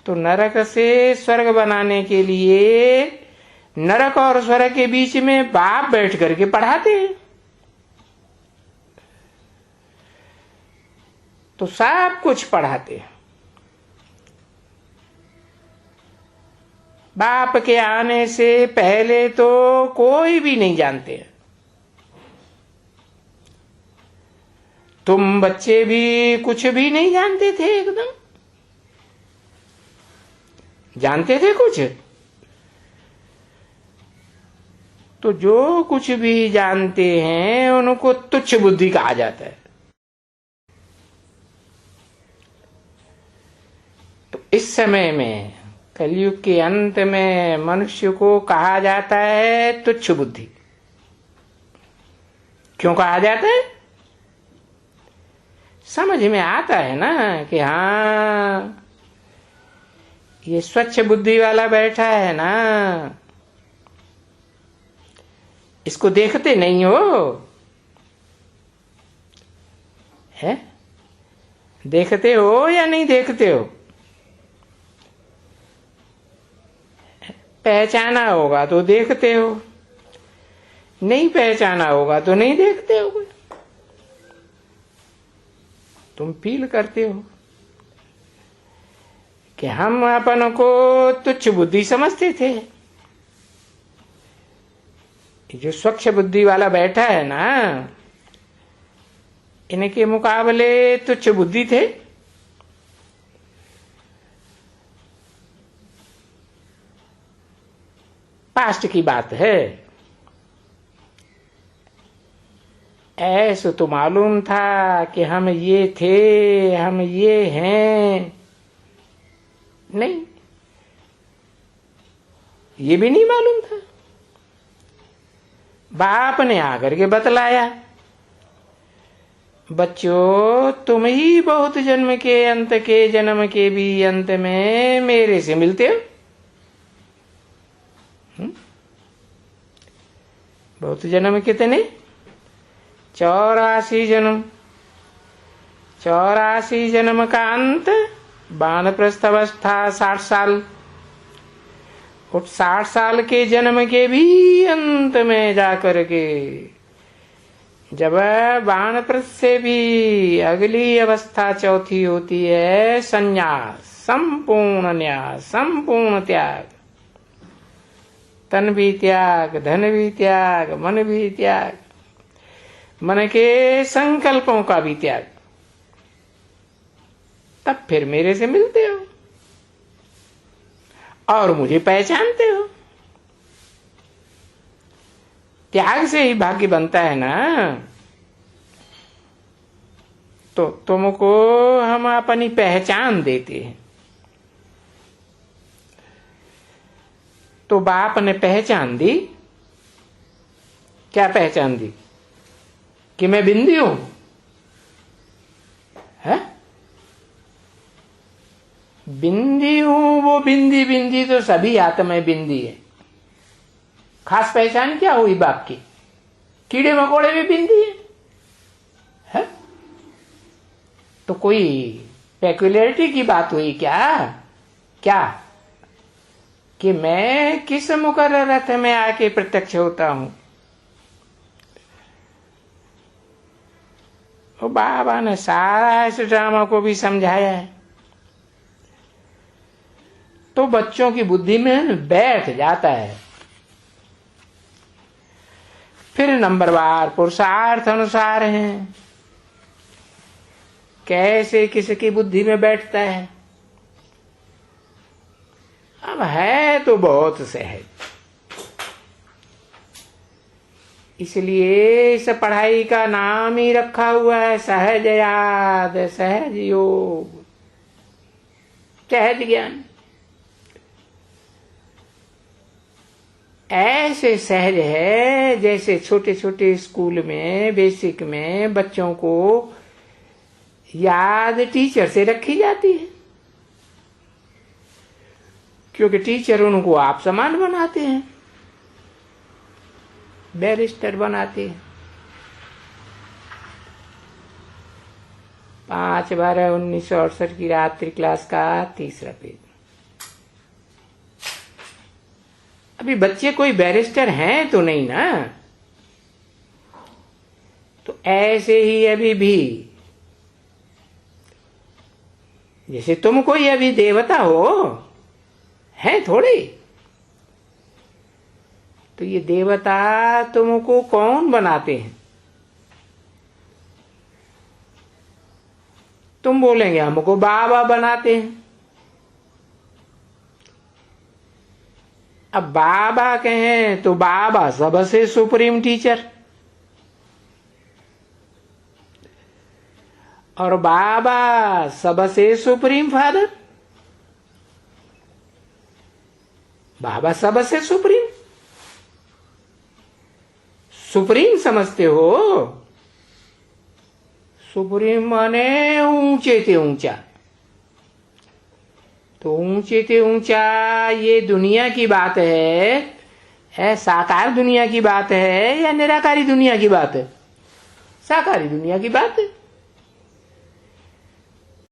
तो नरक से स्वर्ग बनाने के लिए नरक और स्वर्ग के बीच में बाप बैठ करके पढ़ाते हैं। तो सब कुछ पढ़ाते हैं। बाप के आने से पहले तो कोई भी नहीं जानते हैं। तुम बच्चे भी कुछ भी नहीं जानते थे, एकदम जानते थे कुछ? तो जो कुछ भी जानते हैं उनको तुच्छ बुद्धि कहा जाता है। तो इस समय में, कलयुग के अंत में, मनुष्य को कहा जाता है तुच्छ बुद्धि। क्यों कहा जाता है? समझ में आता है ना कि हाँ, ये स्वच्छ बुद्धि वाला बैठा है ना, इसको देखते नहीं हो? है? देखते हो या नहीं देखते हो? पहचाना होगा तो देखते हो, नहीं पहचाना होगा तो नहीं देखते हो। तुम फील करते हो कि हम अपन को तुच्छ बुद्धि समझते थे। जो स्वच्छ बुद्धि वाला बैठा है ना, इनके मुकाबले तुच्छ बुद्धि थे। पास्ट की बात है। ऐसे तो मालूम था कि हम ये थे, हम ये हैं। नहीं, ये भी नहीं मालूम था। बाप ने आकर के बतलाया, बच्चों तुम ही बहुत जन्म के अंत के, जन्म के भी अंत में मेरे से मिलते हो। बहुत जन्म कितने? 84 जन्म। 84 जन्म का अंत वानप्रस्थ अवस्था 60 साल। और 60 साल के जन्म के भी अंत में जाकर के, जब वानप्रस्थ से भी अगली अवस्था चौथी होती है संन्यास, संपूर्ण न्यास, संपूर्ण त्याग। तन भी त्याग, धन भी त्याग, मन भी त्याग, मन के संकल्पों का भी त्याग। तब फिर मेरे से मिलते हो और मुझे पहचानते हो। त्याग से ही भाग्य बनता है ना। तो तुमको हम अपनी पहचान देते हैं। तो बाप ने पहचान दी। क्या पहचान दी? कि मैं बिंदी हूं। है? बिंदी हूं, वो बिंदी बिंदी तो सभी आत्मा बिंदी है। खास पहचान क्या हुई बाप की? कीड़े मकोड़े भी बिंदी है? तो कोई पेक्युलरिटी की बात हुई क्या? क्या कि मैं किस मुकर्रर रथ में आके प्रत्यक्ष होता हूं? तो बाबा ने सारा इस ड्रामा को भी समझाया है। तो बच्चों की बुद्धि में बैठ जाता है। फिर नंबरवार पुरुषार्थ अनुसार हैं, कैसे किसकी बुद्धि में बैठता है। अब है तो बहुत सहज, इसलिए इस पढ़ाई का नाम ही रखा हुआ है सहज याद, सहज योग, सहज ज्ञान। ऐसे सहज है जैसे छोटे छोटे स्कूल में, बेसिक में बच्चों को याद टीचर से रखी जाती है, क्योंकि टीचर उनको आप समान बनाते हैं, बैरिस्टर बनाते हैं। 5/12/1968 की रात्रि क्लास का 3रा पेज। अभी बच्चे कोई बैरिस्टर हैं तो नहीं ना। तो ऐसे ही अभी भी जैसे तुम कोई अभी देवता हो, है थोड़े। तो ये देवता तुमको कौन बनाते हैं? तुम बोलेंगे हमको बाबा बनाते हैं। अब बाबा कहें तो बाबा सबसे सुप्रीम टीचर, और बाबा सबसे सुप्रीम फादर। बाबा सबसे सुप्रीम, सुप्रीम समझते हो? सुप्रीम माने ऊंचे से ऊंचा। तो ऊंचे से ऊंचा ये दुनिया की बात है साकार दुनिया की बात है या निराकारी दुनिया की बात है? साकारी दुनिया की बात है।